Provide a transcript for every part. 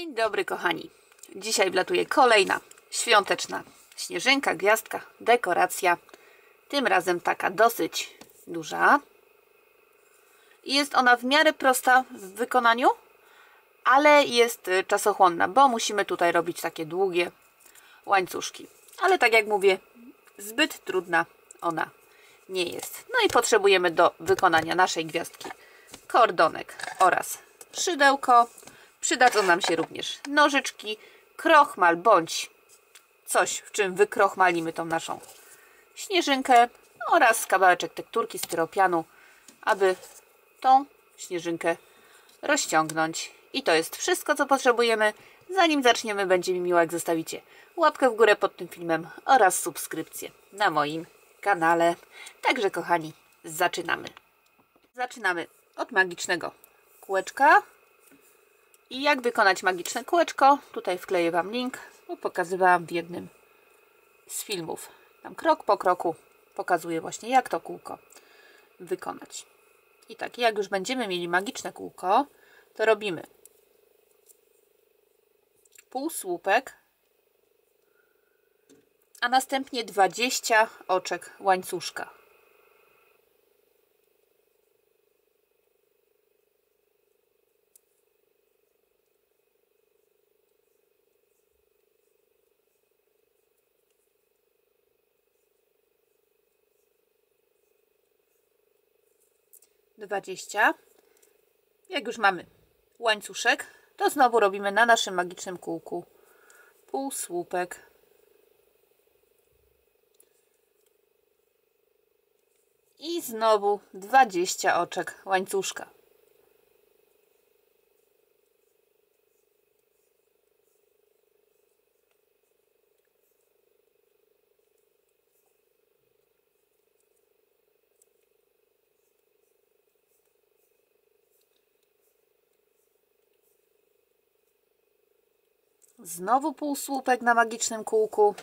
Dzień dobry kochani. Dzisiaj wlatuje kolejna świąteczna śnieżynka, gwiazdka, dekoracja. Tym razem taka dosyć duża. I jest ona w miarę prosta w wykonaniu, ale jest czasochłonna, bo musimy tutaj robić takie długie łańcuszki. Ale tak jak mówię, zbyt trudna ona nie jest. No i potrzebujemy do wykonania naszej gwiazdki kordonek oraz szydełko. Przydadzą nam się również nożyczki, krochmal bądź coś, w czym wykrochmalimy tą naszą śnieżynkę oraz kawałeczek tekturki styropianu, aby tą śnieżynkę rozciągnąć. I to jest wszystko, co potrzebujemy. Zanim zaczniemy, będzie mi miło, jak zostawicie łapkę w górę pod tym filmem oraz subskrypcję na moim kanale. Także kochani, zaczynamy. Zaczynamy od magicznego kółeczka. I jak wykonać magiczne kółeczko? Tutaj wkleję Wam link, bo pokazywałam w jednym z filmów. Tam krok po kroku pokazuję właśnie, jak to kółko wykonać. I tak, jak już będziemy mieli magiczne kółko, to robimy półsłupek, a następnie 20 oczek łańcuszka. Jak już mamy łańcuszek, to znowu robimy na naszym magicznym kółku półsłupek, i znowu 20 oczek łańcuszka. Znowu półsłupek na magicznym kółku.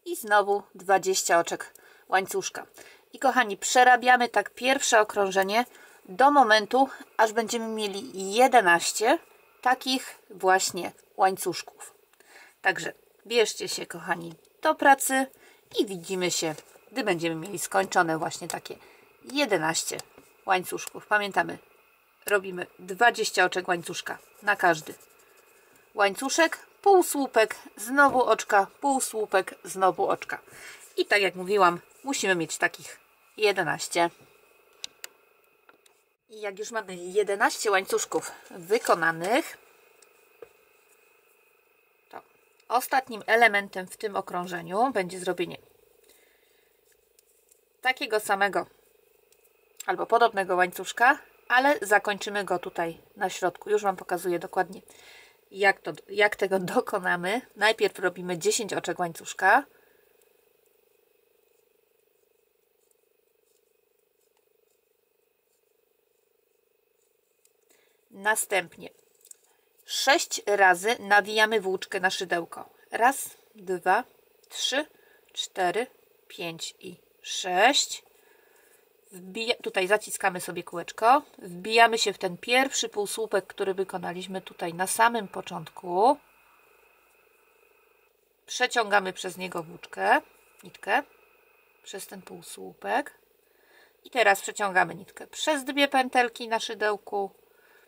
I znowu 20 oczek łańcuszka. I kochani, przerabiamy tak pierwsze okrążenie do momentu, aż będziemy mieli 11 takich właśnie łańcuszków. Także bierzcie się kochani do pracy i widzimy się, gdy będziemy mieli skończone właśnie takie 11 łańcuszków. Pamiętamy, robimy 20 oczek łańcuszka na każdy łańcuszek, półsłupek, znowu oczka, półsłupek, znowu oczka. I tak jak mówiłam, musimy mieć takich 11. I jak już mamy 11 łańcuszków wykonanych, to ostatnim elementem w tym okrążeniu będzie zrobienie takiego samego albo podobnego łańcuszka, ale zakończymy go tutaj na środku. Już Wam pokazuję dokładnie, jak tego dokonamy. Najpierw robimy 10 oczek łańcuszka. Następnie 6 razy nawijamy włóczkę na szydełko. Raz, 2, 3, 4, 5 i 6. Tutaj zaciskamy sobie kółeczko. Wbijamy się w ten pierwszy półsłupek, który wykonaliśmy tutaj na samym początku. Przeciągamy przez niego nitkę, przez ten półsłupek. I teraz przeciągamy nitkę przez 2 pętelki na szydełku,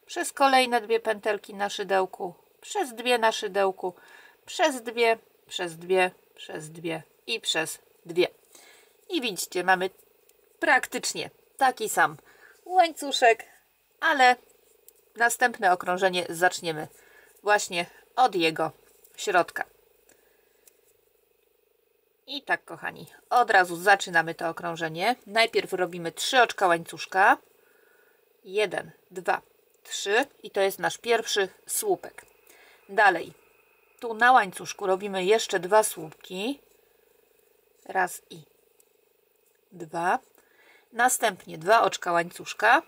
przez kolejne 2 pętelki na szydełku, przez 2 na szydełku, przez 2, przez 2, przez 2 i przez 2. I widzicie, mamy praktycznie taki sam łańcuszek, ale następne okrążenie zaczniemy właśnie od jego środka. I tak kochani, od razu zaczynamy to okrążenie. Najpierw robimy 3 oczka łańcuszka. 1, 2, 3 i to jest nasz pierwszy słupek. Dalej, tu na łańcuszku robimy jeszcze 2 słupki. Raz i 2. Następnie 2 oczka łańcuszka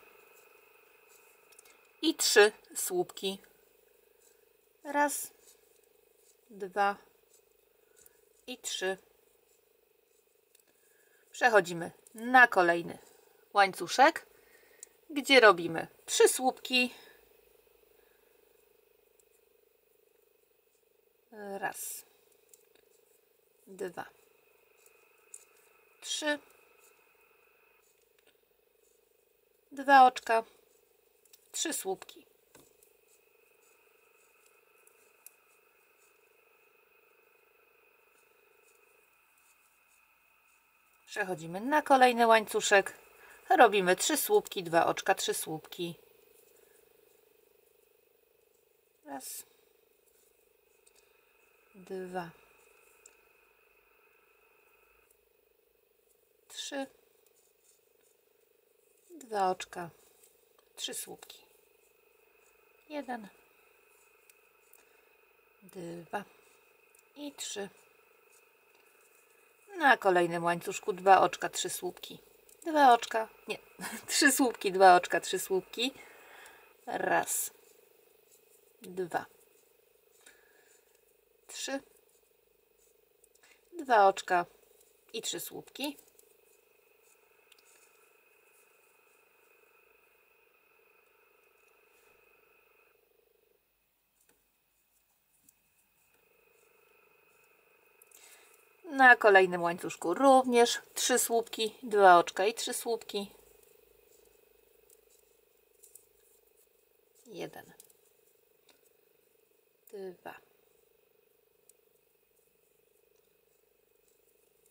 i 3 słupki. Raz, 2 i 3 Przechodzimy na kolejny łańcuszek, gdzie robimy 3 słupki. Raz, 2, 3. 2 oczka, 3 słupki. Przechodzimy na kolejny łańcuszek. Robimy 3 słupki, 2 oczka, 3 słupki. Raz, 2, 3. 2 oczka, 3 słupki. 1, 2 i 3. Na kolejnym łańcuszku 2 oczka, 3 słupki. 2 oczka, nie, 3 słupki, 2 oczka, 3 słupki. Raz, 2, 3. 2 oczka i 3 słupki. Na kolejnym łańcuszku również 3 słupki, 2 oczka i 3 słupki. 1, 2,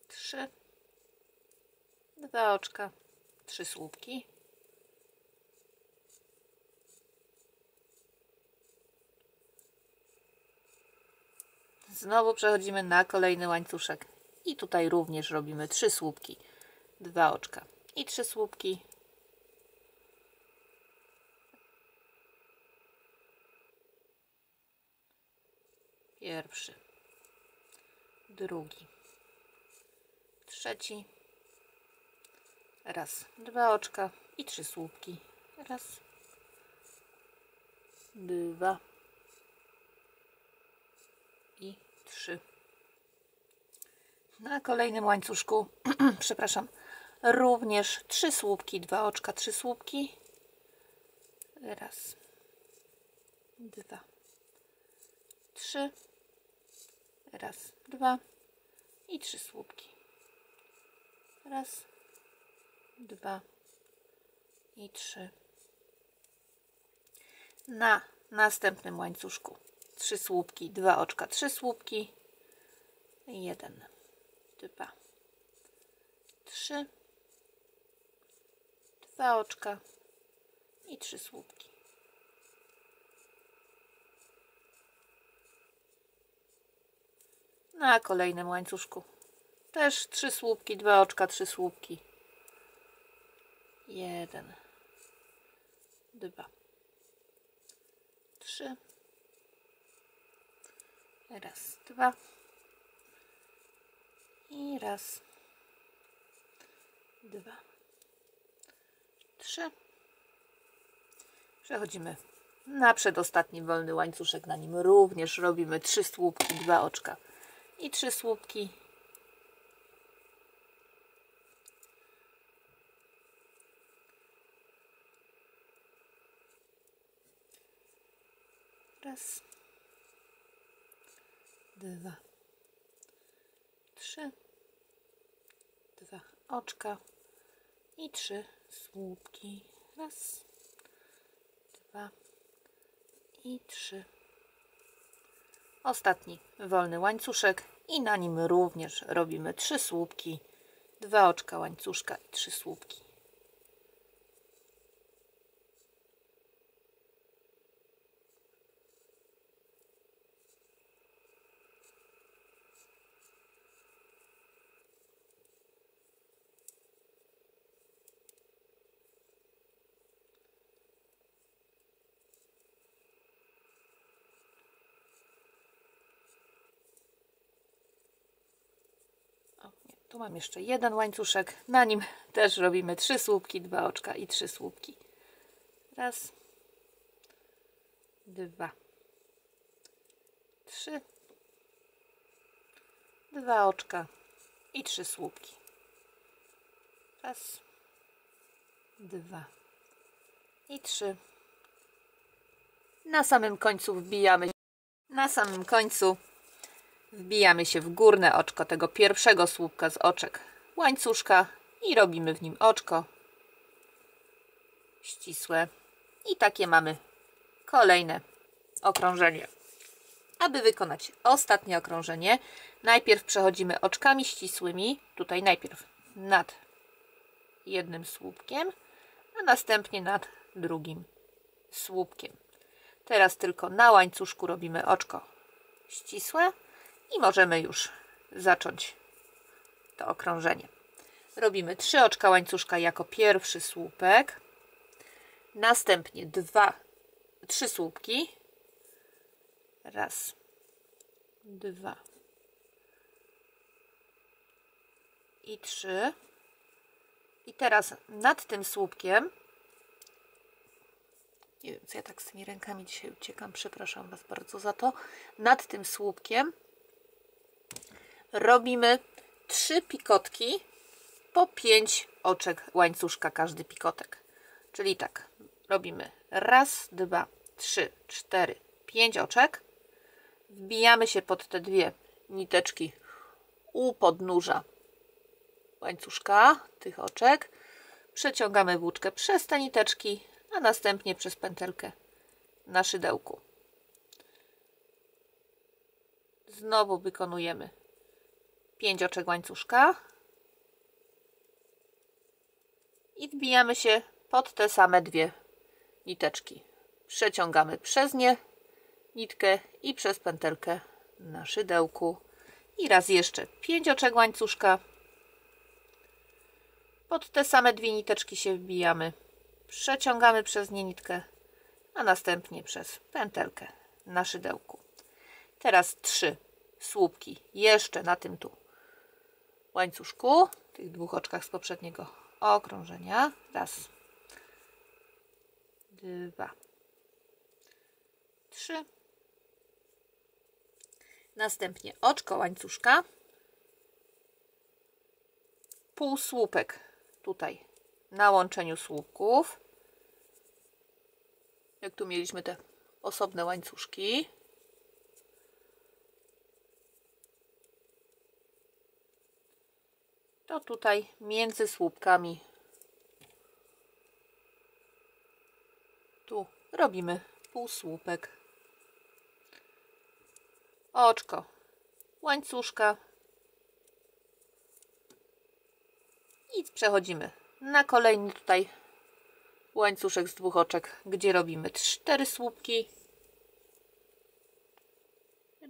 3. 2 oczka, 3 słupki. Znowu przechodzimy na kolejny łańcuszek i tutaj również robimy 3 słupki, 2 oczka i 3 słupki. Pierwszy, drugi, trzeci. Raz, 2 oczka i 3 słupki. Raz, 2 i 3. Na kolejnym łańcuszku, przepraszam, również 3 słupki, 2 oczka, 3 słupki. Raz, 2, 3. Raz, 2 i 3 słupki. Raz, 2 i 3. Na następnym łańcuszku 3 słupki, 2 oczka, 3 słupki. 1, 2, 3. 2 oczka i 3 słupki. Na kolejnym łańcuszku też 3 słupki, 2 oczka, 3 słupki. 1, 2, 3. Raz, 2 i raz, 2, 3. Przechodzimy na przedostatni wolny łańcuszek. Na nim również robimy 3 słupki, 2 oczka i 3 słupki. Raz, 2, 3. 2 oczka i 3 słupki. Raz, 2 i 3. Ostatni wolny łańcuszek i na nim również robimy 3 słupki, 2 oczka łańcuszka i 3 słupki. Tu mam jeszcze jeden łańcuszek, na nim też robimy 3 słupki, 2 oczka i 3 słupki. Raz, 2, 3, 2 oczka i 3 słupki. Raz, dwa i trzy. Na samym końcu wbijamy się w górne oczko tego pierwszego słupka z oczek łańcuszka i robimy w nim oczko ścisłe. I takie mamy kolejne okrążenie. Aby wykonać ostatnie okrążenie, najpierw przechodzimy oczkami ścisłymi, tutaj najpierw nad jednym słupkiem, a następnie nad drugim słupkiem. Teraz tylko na łańcuszku robimy oczko ścisłe i możemy już zacząć to okrążenie. Robimy 3 oczka łańcuszka jako pierwszy słupek, następnie 3 słupki, raz, 2 i 3. I teraz nad tym słupkiem, nie wiem, co ja tak z tymi rękami dzisiaj uciekam, przepraszam Was bardzo za to, nad tym słupkiem robimy 3 pikotki po 5 oczek łańcuszka każdy pikotek. Czyli tak, robimy raz, 2, 3, 4, 5 oczek. Wbijamy się pod te 2 niteczki u podnóża łańcuszka tych oczek. Przeciągamy włóczkę przez te niteczki, a następnie przez pętelkę na szydełku. Znowu wykonujemy 5 oczek łańcuszka i wbijamy się pod te same 2 niteczki. Przeciągamy przez nie nitkę i przez pętelkę na szydełku. I raz jeszcze 5 oczek łańcuszka. Pod te same 2 niteczki się wbijamy. Przeciągamy przez nie nitkę, a następnie przez pętelkę na szydełku. Teraz 3 słupki jeszcze na tym tu łańcuszku, tych 2 oczkach z poprzedniego okrążenia. Raz, 2, 3. Następnie oczko łańcuszka, półsłupek tutaj na łączeniu słupków. Jak tu mieliśmy te osobne łańcuszki. To tutaj między słupkami tu robimy półsłupek. Oczko łańcuszka i przechodzimy na kolejny tutaj łańcuszek z 2 oczek, gdzie robimy 4 słupki.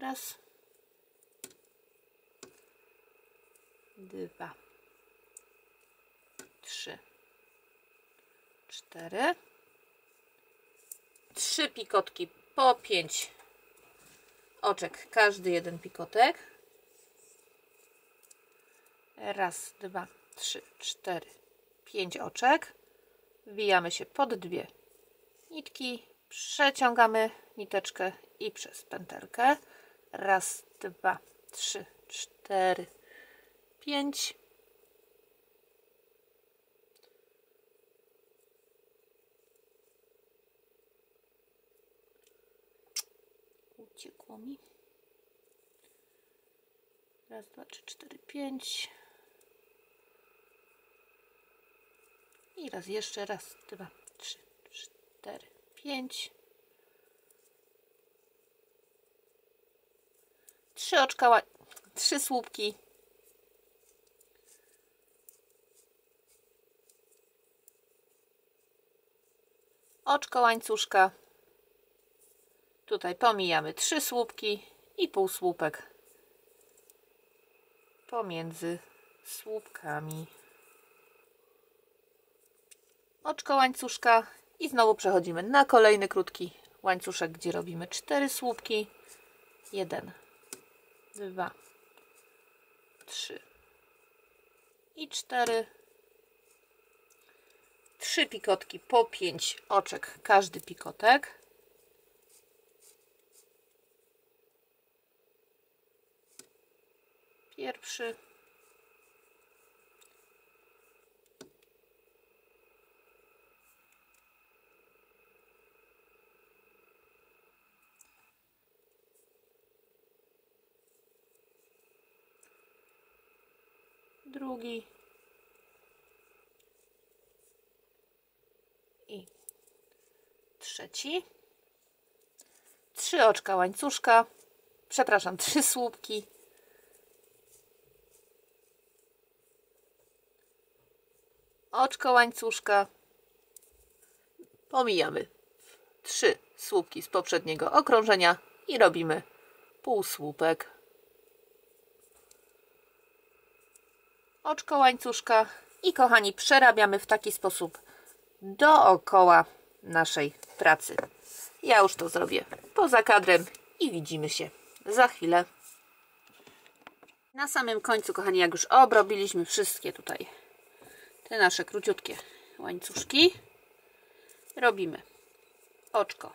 Raz, 2, 3, 4. 3 pikotki po 5 oczek, każdy jeden pikotek. Raz, 2, 3, 4, 5 oczek. Wbijamy się pod 2 nitki, przeciągamy niteczkę i przez pętelkę. Raz, 2, 3, 4, 5. Uciekło mi. Raz, 2, 3, 4, 5. I raz jeszcze. Raz, 2, 3, 4, 5. 3 oczka, 3 słupki. Oczko łańcuszka. Tutaj pomijamy 3 słupki i półsłupek pomiędzy słupkami. Oczko łańcuszka i znowu przechodzimy na kolejny krótki łańcuszek, gdzie robimy 4 słupki. 1, 2, 3 i 4. 3 pikotki po 5 oczek, każdy pikotek. Pierwszy, drugi i trzeci. 3 oczka łańcuszka, przepraszam, 3 słupki. Oczko łańcuszka. Pomijamy 3 słupki z poprzedniego okrążenia i robimy półsłupek. Oczko łańcuszka i kochani, przerabiamy w taki sposób dookoła naszej pracy. Ja już to zrobię poza kadrem i widzimy się za chwilę. Na samym końcu, kochani, jak już obrobiliśmy wszystkie tutaj te nasze króciutkie łańcuszki, robimy oczko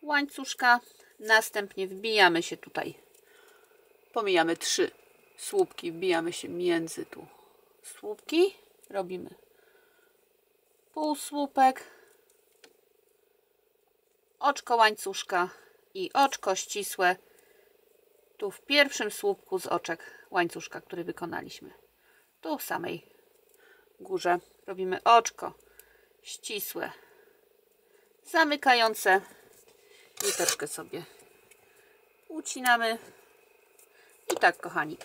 łańcuszka, następnie wbijamy się tutaj, pomijamy 3 słupki, wbijamy się między tu słupki, robimy półsłupek, oczko łańcuszka i oczko ścisłe tu w pierwszym słupku z oczek łańcuszka, który wykonaliśmy. Tu w samej górze robimy oczko ścisłe, zamykające, niteczkę sobie ucinamy i tak, kochani,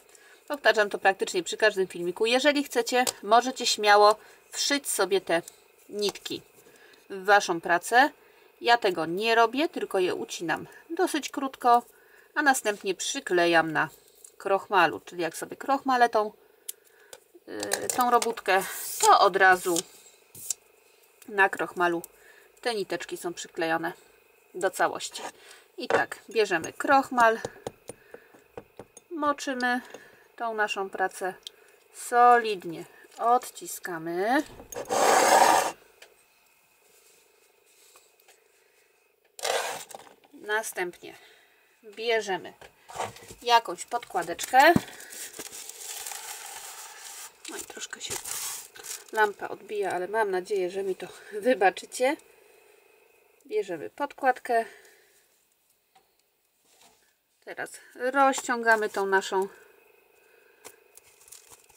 powtarzam to praktycznie przy każdym filmiku. Jeżeli chcecie, możecie śmiało wszyć sobie te nitki w waszą pracę. Ja tego nie robię, tylko je ucinam dosyć krótko, a następnie przyklejam na krochmalu, czyli jak sobie krochmalę tą robótkę, to od razu na krochmalu te niteczki są przyklejone do całości. I tak, bierzemy krochmal, moczymy tą naszą pracę, solidnie odciskamy. Następnie bierzemy jakąś podkładeczkę. No i troszkę się lampa odbija, ale mam nadzieję, że mi to wybaczycie. Bierzemy podkładkę. Teraz rozciągamy tą naszą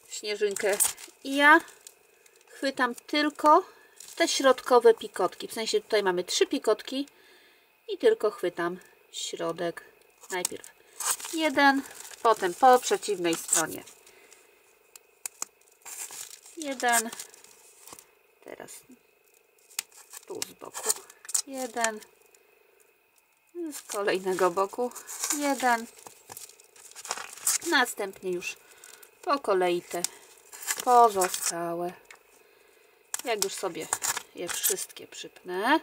śnieżynkę i ja chwytam tylko te środkowe pikotki. W sensie tutaj mamy 3 pikotki i tylko chwytam środek. Najpierw jeden, potem po przeciwnej stronie jeden, teraz tu z boku jeden, z kolejnego boku jeden, następnie już po kolei te pozostałe. Jak już sobie je wszystkie przypnę,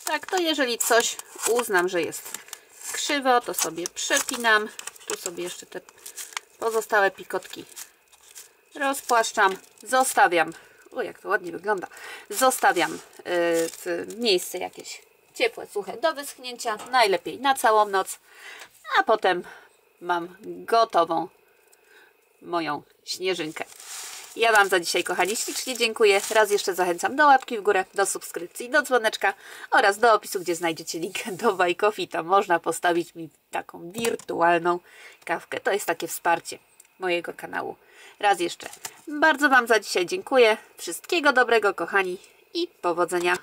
tak, to jeżeli coś uznam, że jest krzywo, to sobie przepinam. Tu sobie jeszcze te pozostałe pikotki rozpłaszczam, zostawiam. O, jak to ładnie wygląda. Zostawiam w miejsce jakieś ciepłe, suche do wyschnięcia, najlepiej na całą noc, a potem mam gotową moją śnieżynkę. Ja Wam za dzisiaj, kochani, ślicznie dziękuję. Raz jeszcze zachęcam do łapki w górę, do subskrypcji, do dzwoneczka oraz do opisu, gdzie znajdziecie link do Buy Coffee. Tam można postawić mi taką wirtualną kawkę. To jest takie wsparcie mojego kanału. Raz jeszcze bardzo Wam za dzisiaj dziękuję. Wszystkiego dobrego, kochani, i powodzenia